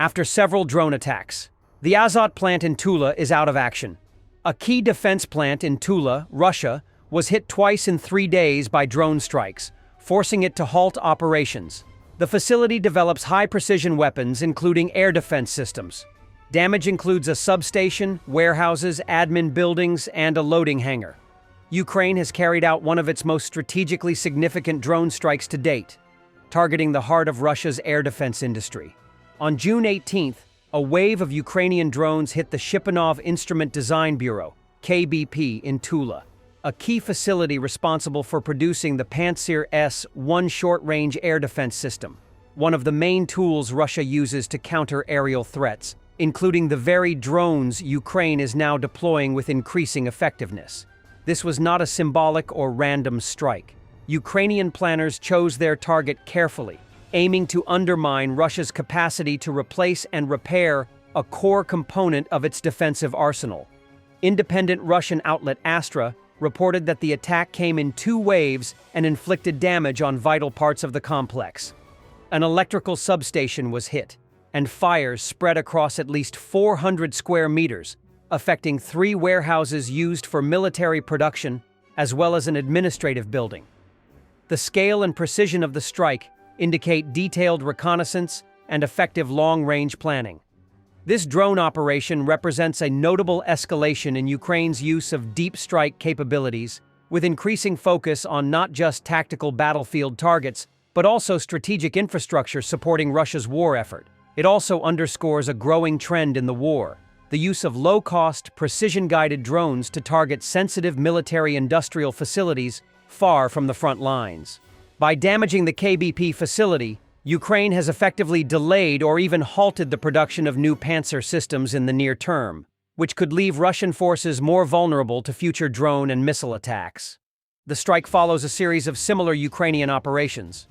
after several drone attacks. The Azot plant in Tula is out of action. A key defense plant in Tula, Russia, was hit twice in 3 days by drone strikes, forcing it to halt operations. The facility develops high-precision weapons, including air defense systems. Damage includes a substation, warehouses, admin buildings, and a loading hangar. Ukraine has carried out one of its most strategically significant drone strikes to date, targeting the heart of Russia's air defense industry. On June 18th, a wave of Ukrainian drones hit the Shipunov Instrument Design Bureau, KBP, in Tula, a key facility responsible for producing the Pantsir-S one short-range air defense system, one of the main tools Russia uses to counter aerial threats, including the very drones Ukraine is now deploying with increasing effectiveness. This was not a symbolic or random strike. Ukrainian planners chose their target carefully, aiming to undermine Russia's capacity to replace and repair a core component of its defensive arsenal. Independent Russian outlet Astra reported that the attack came in 2 waves and inflicted damage on vital parts of the complex. An electrical substation was hit, and fires spread across at least 400 square meters, affecting 3 warehouses used for military production, as well as an administrative building. The scale and precision of the strike indicate detailed reconnaissance and effective long-range planning. This drone operation represents a notable escalation in Ukraine's use of deep strike capabilities, with increasing focus on not just tactical battlefield targets, but also strategic infrastructure supporting Russia's war effort. It also underscores a growing trend in the war: the use of low-cost, precision-guided drones to target sensitive military-industrial facilities far from the front lines. By damaging the KBP facility, Ukraine has effectively delayed or even halted the production of new Pantsir systems in the near term, which could leave Russian forces more vulnerable to future drone and missile attacks. The strike follows a series of similar Ukrainian operations.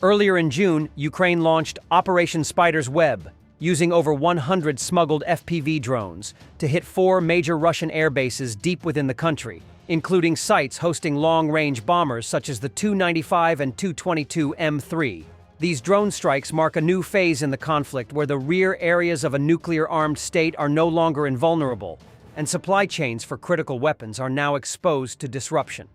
Earlier in June, Ukraine launched Operation Spider's Web, using over 100 smuggled FPV drones to hit 4 major Russian air bases deep within the country, including sites hosting long-range bombers such as the Tu-95 and Tu-22 M3. These drone strikes mark a new phase in the conflict where the rear areas of a nuclear-armed state are no longer invulnerable, and supply chains for critical weapons are now exposed to disruption.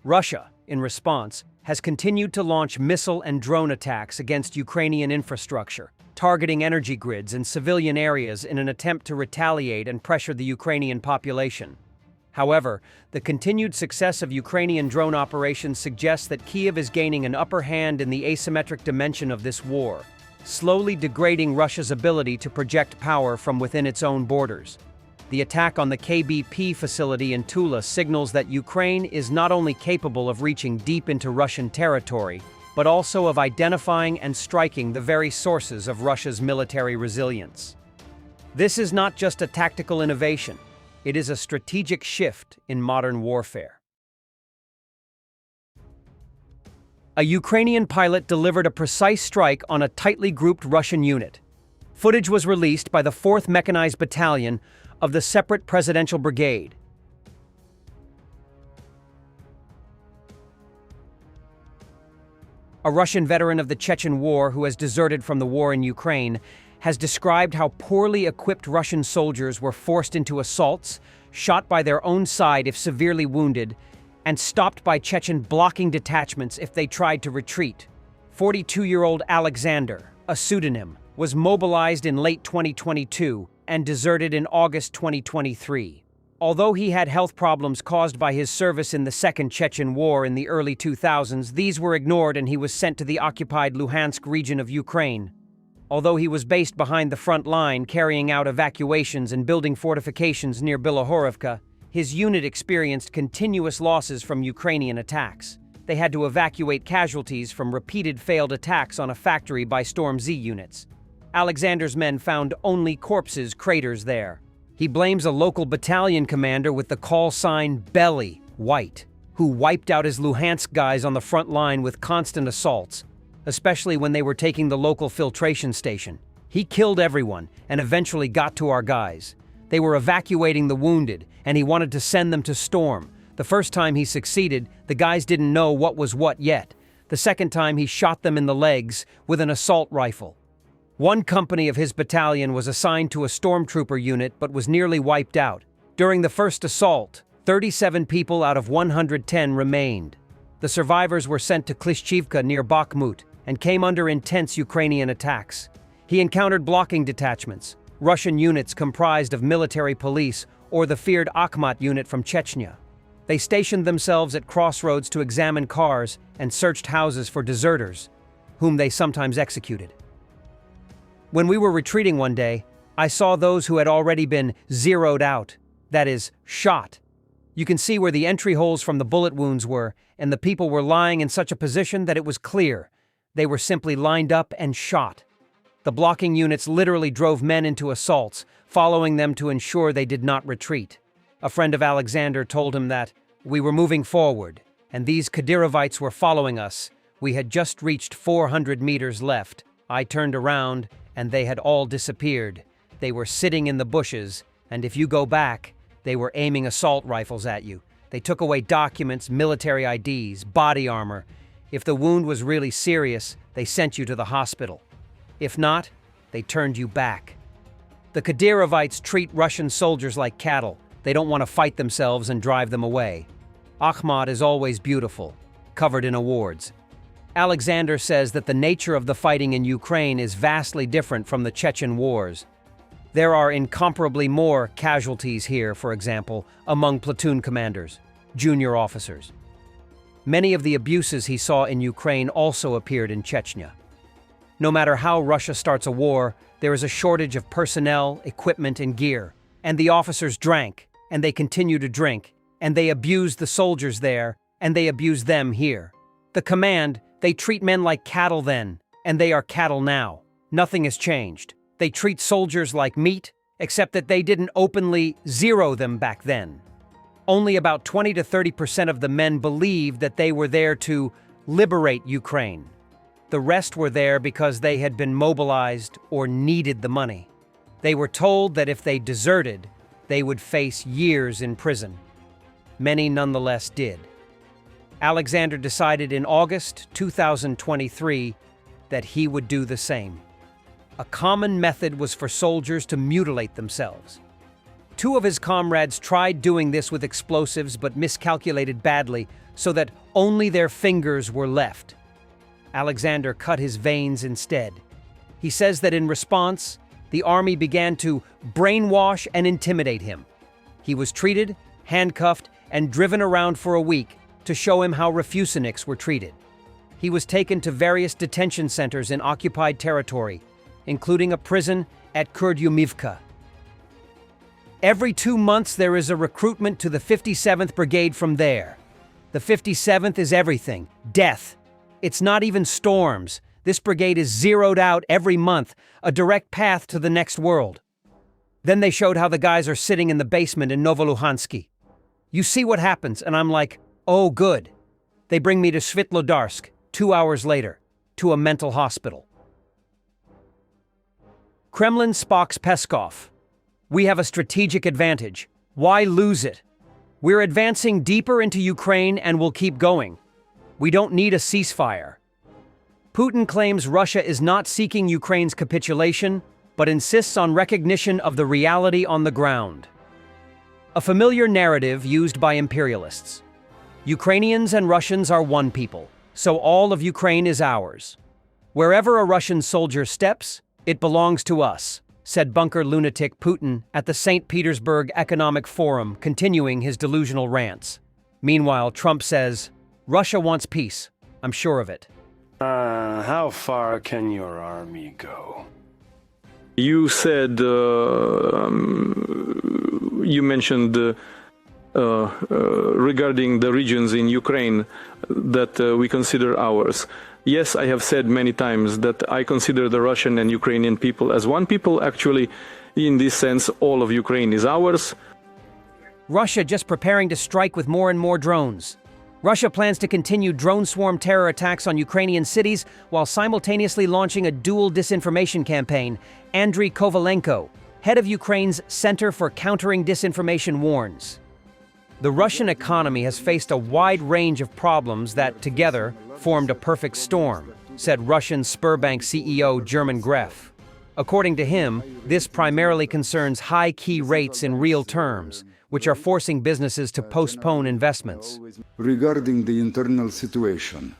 Russia, in response, has continued to launch missile and drone attacks against Ukrainian infrastructure, targeting energy grids and civilian areas in an attempt to retaliate and pressure the Ukrainian population. However, the continued success of Ukrainian drone operations suggests that Kyiv is gaining an upper hand in the asymmetric dimension of this war, slowly degrading Russia's ability to project power from within its own borders. The attack on the KBP facility in Tula signals that Ukraine is not only capable of reaching deep into Russian territory, but also of identifying and striking the very sources of Russia's military resilience. This is not just a tactical innovation. It is a strategic shift in modern warfare. A Ukrainian pilot delivered a precise strike on a tightly grouped Russian unit. Footage was released by the 4th Mechanized Battalion of the Separate Presidential Brigade. A Russian veteran of the Chechen War who has deserted from the war in Ukraine has described how poorly equipped Russian soldiers were forced into assaults, shot by their own side if severely wounded, and stopped by Chechen blocking detachments if they tried to retreat. 42-year-old Alexander, a pseudonym, was mobilized in late 2022 and deserted in August 2023. Although he had health problems caused by his service in the Second Chechen War in the early 2000s, these were ignored and he was sent to the occupied Luhansk region of Ukraine. Although he was based behind the front line, carrying out evacuations and building fortifications near Bilohorivka, his unit experienced continuous losses from Ukrainian attacks. They had to evacuate casualties from repeated failed attacks on a factory by Storm Z units. Alexander's men found only corpses, craters there. He blames a local battalion commander with the call sign Belly White, who wiped out his Luhansk guys on the front line with constant assaults, especially when they were taking the local filtration station. He killed everyone and eventually got to our guys. They were evacuating the wounded, and he wanted to send them to Storm. The first time he succeeded, the guys didn't know what was what yet. The second time he shot them in the legs with an assault rifle. One company of his battalion was assigned to a stormtrooper unit but was nearly wiped out. During the first assault, 37 people out of 110 remained. The survivors were sent to Klishchivka near Bakhmut and came under intense Ukrainian attacks. He encountered blocking detachments, Russian units comprised of military police or the feared Akhmat unit from Chechnya. They stationed themselves at crossroads to examine cars and searched houses for deserters, whom they sometimes executed. When we were retreating one day, I saw those who had already been zeroed out, that is, shot. You can see where the entry holes from the bullet wounds were, and the people were lying in such a position that it was clear. They were simply lined up and shot. The blocking units literally drove men into assaults, following them to ensure they did not retreat. A friend of Alexander told him that we were moving forward, and these Kadyrovites were following us. We had just reached 400 meters left. I turned around, and they had all disappeared. They were sitting in the bushes, and if you go back, they were aiming assault rifles at you. They took away documents, military IDs, body armor. If the wound was really serious, they sent you to the hospital. If not, they turned you back. The Kadyrovites treat Russian soldiers like cattle. They don't want to fight themselves and drive them away. Akhmat is always beautiful, covered in awards. Alexander says that the nature of the fighting in Ukraine is vastly different from the Chechen wars. There are incomparably more casualties here, for example, among platoon commanders, junior officers. Many of the abuses he saw in Ukraine also appeared in Chechnya. No matter how Russia starts a war, there is a shortage of personnel, equipment, and gear. And the officers drank, and they continue to drink, and they abuse the soldiers there, and they abuse them here. The command, they treat men like cattle then, and they are cattle now. Nothing has changed. They treat soldiers like meat, except that they didn't openly zero them back then. Only about 20 to 30% of the men believed that they were there to liberate Ukraine. The rest were there because they had been mobilized or needed the money. They were told that if they deserted, they would face years in prison. Many nonetheless did. Alexander decided in August 2023 that he would do the same. A common method was for soldiers to mutilate themselves. Two of his comrades tried doing this with explosives but miscalculated badly so that only their fingers were left. Alexander cut his veins instead. He says that in response, the army began to brainwash and intimidate him. He was treated, handcuffed, and driven around for a week to show him how refuseniks were treated. He was taken to various detention centers in occupied territory, including a prison at Kurdyumivka. Every 2 months there is a recruitment to the 57th Brigade from there. The 57th is everything, death. It's not even storms. This brigade is zeroed out every month, a direct path to the next world. Then they showed how the guys are sitting in the basement in Novoluhansky. You see what happens, and I'm like, oh good. They bring me to Svitlodarsk, 2 hours later, to a mental hospital. Kremlin spokes Peskov. We have a strategic advantage. Why lose it? We're advancing deeper into Ukraine and will keep going. We don't need a ceasefire. Putin claims Russia is not seeking Ukraine's capitulation, but insists on recognition of the reality on the ground. A familiar narrative used by imperialists. Ukrainians and Russians are one people, so all of Ukraine is ours. Wherever a Russian soldier steps, it belongs to us, said bunker lunatic Putin at the St. Petersburg Economic Forum, continuing his delusional rants. Meanwhile, Trump says, Russia wants peace. I'm sure of it. How far can your army go? You said, you mentioned regarding the regions in Ukraine that we consider ours. Yes, I have said many times that I consider the Russian and Ukrainian people as one people. Actually, in this sense, all of Ukraine is ours. Russia just preparing to strike with more and more drones. Russia plans to continue drone swarm terror attacks on Ukrainian cities while simultaneously launching a dual disinformation campaign. Andriy Kovalenko, head of Ukraine's Center for Countering Disinformation, warns. The Russian economy has faced a wide range of problems that, together, formed a perfect storm, said Russian Sberbank CEO German Gref. According to him, this primarily concerns high key rates in real terms, which are forcing businesses to postpone investments. Regarding the internal situation,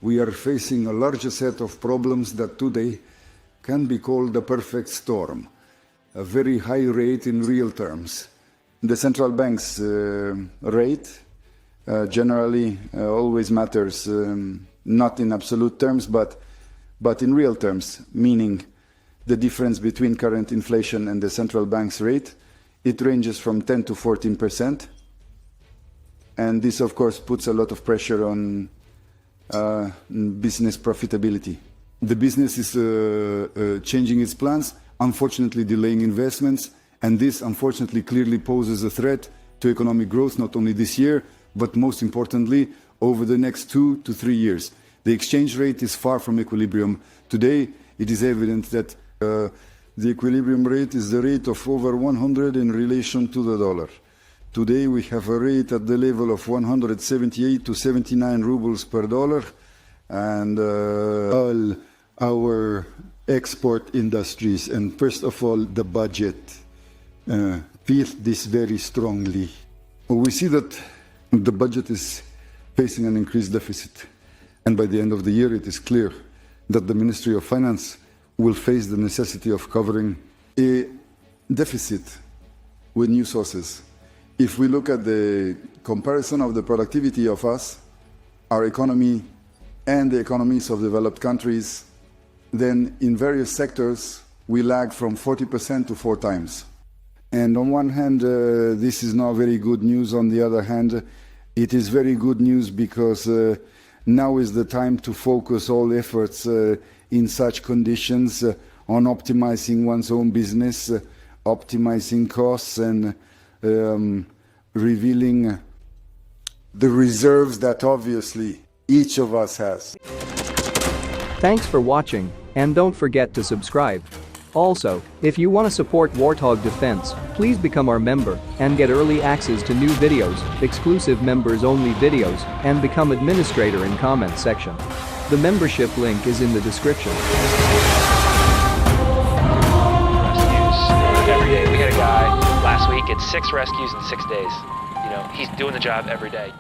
we are facing a larger set of problems that today can be called a perfect storm. A very high rate in real terms. The central bank's rate generally always matters, not in absolute terms, but in real terms, meaning the difference between current inflation and the central bank's rate. It ranges from 10 to 14%. And this, of course, puts a lot of pressure on business profitability. The business is changing its plans, unfortunately delaying investments, and this unfortunately clearly poses a threat to economic growth, not only this year, but most importantly, over the next 2 to 3 years. The exchange rate is far from equilibrium. Today, it is evident that the equilibrium rate is the rate of over 100 in relation to the dollar. Today, we have a rate at the level of 178 to 79 rubles per dollar, and all our export industries, and first of all, the budget, feel this very strongly. We see that the budget is facing an increased deficit, and by the end of the year, it is clear that the Ministry of Finance will face the necessity of covering a deficit with new sources. If we look at the comparison of the productivity of us, our economy, and the economies of developed countries, then in various sectors, we lag from 40% to 4 times. And on one hand, this is not very good news. On the other hand, it is very good news because now is the time to focus all efforts in such conditions on optimizing one's own business, optimizing costs, and revealing the reserves that obviously each of us has. Thanks for watching, and don't forget to subscribe. Also, if you want to support Warthog Defense, please become our member and get early access to new videos, exclusive members-only videos, and become administrator in comments section. The membership link is in the description. Rescues every day. We had a guy last week, it's 6 rescues in 6 days. You know, he's doing the job every day.